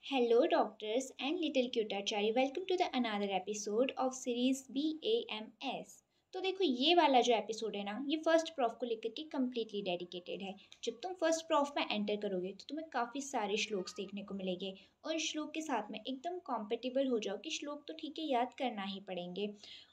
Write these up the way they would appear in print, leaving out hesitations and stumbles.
Hello, doctors and little cutachari. Welcome to the another episode of series BAMS. तो देखो ये वाला जो एपिसोड है ना, ये फर्स्ट प्रॉफ को लेकर के कम्प्लीटली डेडिकेटेड है। जब तुम फर्स्ट प्रॉफ में एंटर करोगे तो तुम्हें काफ़ी सारे श्लोक्स देखने को मिलेंगे और श्लोक के साथ में एकदम कॉम्पेटिबल हो जाओ कि श्लोक तो ठीक है, याद करना ही पड़ेंगे।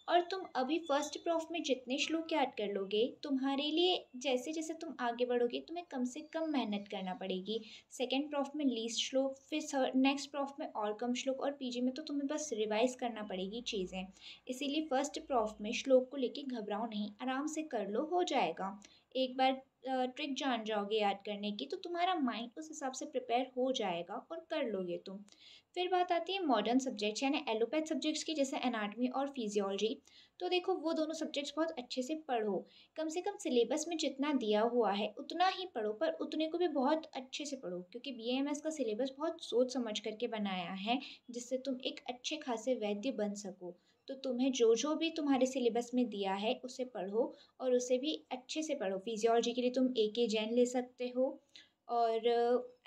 और तुम अभी फर्स्ट प्रॉफ में जितने श्लोक याद कर लोगे, तुम्हारे लिए जैसे जैसे तुम आगे बढ़ोगे तुम्हें कम से कम मेहनत करना पड़ेगी। सेकेंड प्रॉफ में लीस्ट श्लोक, फिर नेक्स्ट प्रॉफ में और कम श्लोक, और पीजी में तो तुम्हें बस रिवाइज करना पड़ेगी चीज़ें। इसीलिए फर्स्ट प्रॉफ में श्लोक को लेके घबराओ नहीं, आराम से कर लो, हो जाएगा। एक बार ट्रिक जान जाओगे याद करने की तो तुम्हारा माइंड उस हिसाब से प्रिपेयर हो जाएगा और कर लोगे तुम। फिर बात आती है मॉडर्न सब्जेक्ट्स यानी एलोपैथ सब्जेक्ट्स की, जैसे एनाटमी और फिजियोलॉजी। तो देखो वो दोनों सब्जेक्ट्स बहुत अच्छे से पढ़ो। कम से कम सिलेबस में जितना दिया हुआ है उतना ही पढ़ो, पर उतने को भी बहुत अच्छे से पढ़ो, क्योंकि बीएमएस का सिलेबस बहुत सोच समझ करके बनाया है, जिससे तुम एक अच्छे खासे वैद्य बन सको। तो तुम्हें जो जो भी तुम्हारे सिलेबस में दिया है उसे पढ़ो, और उसे भी अच्छे से पढ़ो। फिजियोलॉजी के लिए तुम ए जैन ले सकते हो, और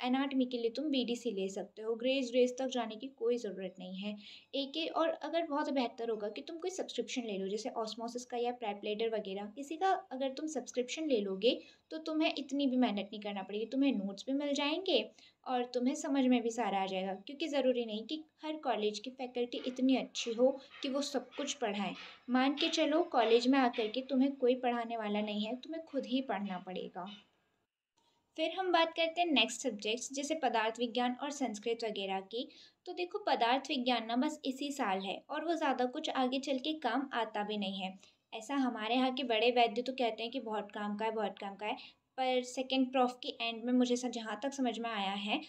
एनाटमी के लिए तुम बीडीसी ले सकते हो। ग्रेस तक जाने की कोई ज़रूरत नहीं है। एक और अगर बहुत बेहतर होगा कि तुम कोई सब्सक्रिप्शन ले लो, जैसे ऑस्मोसिस का या प्रेपलेटर वगैरह किसी का अगर तुम सब्सक्रिप्शन ले लोगे तो तुम्हें इतनी भी मेहनत नहीं करना पड़ेगी। तुम्हें नोट्स भी मिल जाएंगे और तुम्हें समझ में भी सारा आ जाएगा, क्योंकि ज़रूरी नहीं कि हर कॉलेज की फैकल्टी इतनी अच्छी हो कि वो सब कुछ पढ़ाएं। मान के चलो कॉलेज में आकर के तुम्हें कोई पढ़ाने वाला नहीं है, तुम्हें खुद ही पढ़ना पड़ेगा। फिर हम बात करते हैं नेक्स्ट सब्जेक्ट्स, जैसे पदार्थ विज्ञान और संस्कृत वगैरह की। तो देखो पदार्थ विज्ञान ना बस इसी साल है, और वो ज़्यादा कुछ आगे चल के काम आता भी नहीं है। ऐसा हमारे यहाँ के बड़े वैद्य तो कहते हैं कि बहुत काम का है, बहुत काम का है। पर सेकेंड प्रॉफ की एंड में मुझे जहाँ तक समझ में आया है,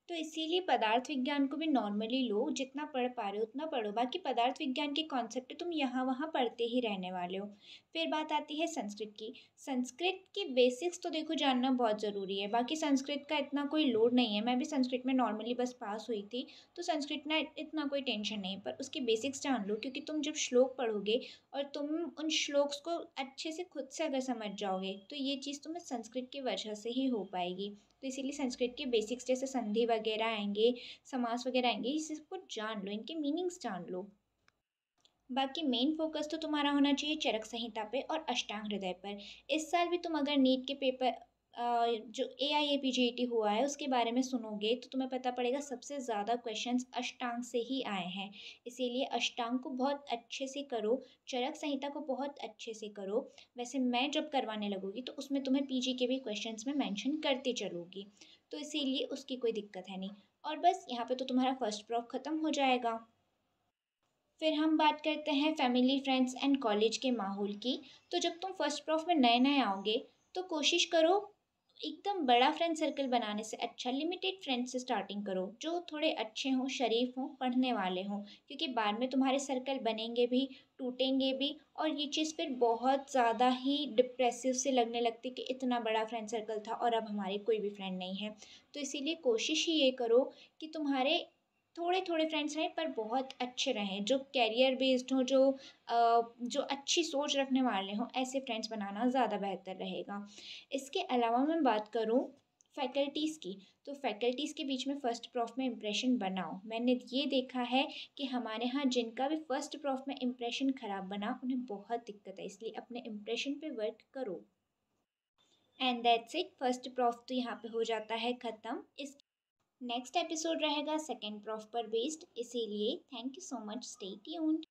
तो इसीलिए पदार्थ विज्ञान को भी नॉर्मली लो, जितना पढ़ पा रहे हो उतना पढ़ो। बाकी पदार्थ विज्ञान के कॉन्सेप्ट तुम यहाँ वहाँ पढ़ते ही रहने वाले हो। फिर बात आती है संस्कृत की। संस्कृत की बेसिक्स तो देखो जानना बहुत ज़रूरी है। बाकी संस्कृत का इतना कोई लोड नहीं है, मैं भी संस्कृत में नॉर्मली बस पास हुई थी, तो संस्कृत में इतना कोई टेंशन नहीं। पर उसकी बेसिक्स जान लो, क्योंकि तुम जब श्लोक पढ़ोगे और तुम उन श्लोक्स को अच्छे से खुद से अगर समझ जाओगे तो ये चीज़ तुम्हें संस्कृत की वजह से ही हो पाएगी। तो इसीलिए संस्कृत के बेसिक्स जैसे संधि वगैरह आएंगे, समास वगैरह आएंगे, इस सबको जान लो, इनके मीनिंग्स जान लो। बाकी मेन फोकस तो तुम्हारा होना चाहिए चरक संहिता पे और अष्टांग हृदय पर। इस साल भी तुम अगर नीट के पेपर जो AIAPJET हुआ है उसके बारे में सुनोगे तो तुम्हें पता पड़ेगा सबसे ज़्यादा क्वेश्चंस अष्टांग से ही आए हैं। इसीलिए अष्टांग को बहुत अच्छे से करो, चरक संहिता को बहुत अच्छे से करो। वैसे मैं जब करवाने लगूंगी तो उसमें तुम्हें पीजी के भी क्वेश्चंस में मेंशन करती चलूँगी, तो इसीलिए उसकी कोई दिक्कत है नहीं। और बस यहाँ पे तो तुम्हारा फर्स्ट प्रॉफ ख़त्म हो जाएगा। फिर हम बात करते हैं फैमिली, फ्रेंड्स एंड कॉलेज के माहौल की। तो जब तुम फर्स्ट प्रॉफ में नए नए आओगे तो कोशिश करो एकदम बड़ा फ्रेंड सर्कल बनाने से अच्छा लिमिटेड फ्रेंड्स से स्टार्टिंग करो, जो थोड़े अच्छे हों, शरीफ हों, पढ़ने वाले हों। क्योंकि बाद में तुम्हारे सर्कल बनेंगे भी, टूटेंगे भी, और ये चीज़ फिर बहुत ज़्यादा ही डिप्रेसिव से लगने लगती कि इतना बड़ा फ्रेंड सर्कल था और अब हमारे कोई भी फ्रेंड नहीं है। तो इसीलिए कोशिश ही ये करो कि तुम्हारे थोड़े थोड़े फ्रेंड्स रहें पर बहुत अच्छे रहें, जो कैरियर बेस्ड हों, जो अच्छी सोच रखने वाले हों, ऐसे फ्रेंड्स बनाना ज़्यादा बेहतर रहेगा। इसके अलावा मैं बात करूँ फैकल्टीज़ की, तो फैकल्टीज़ के बीच में फ़र्स्ट प्रॉफ में इम्प्रेशन बनाओ। मैंने ये देखा है कि हमारे यहाँ जिनका भी फर्स्ट प्रॉफ में इम्प्रेशन ख़राब बना उन्हें बहुत दिक्कत है, इसलिए अपने इम्प्रेशन पे वर्क करो। And that's it, first prof तो यहाँ पे हो जाता है ख़त्म। इस नेक्स्ट एपिसोड रहेगा सेकेंड प्रॉफ पर बेस्ड, इसीलिए thank you so much, stay tuned.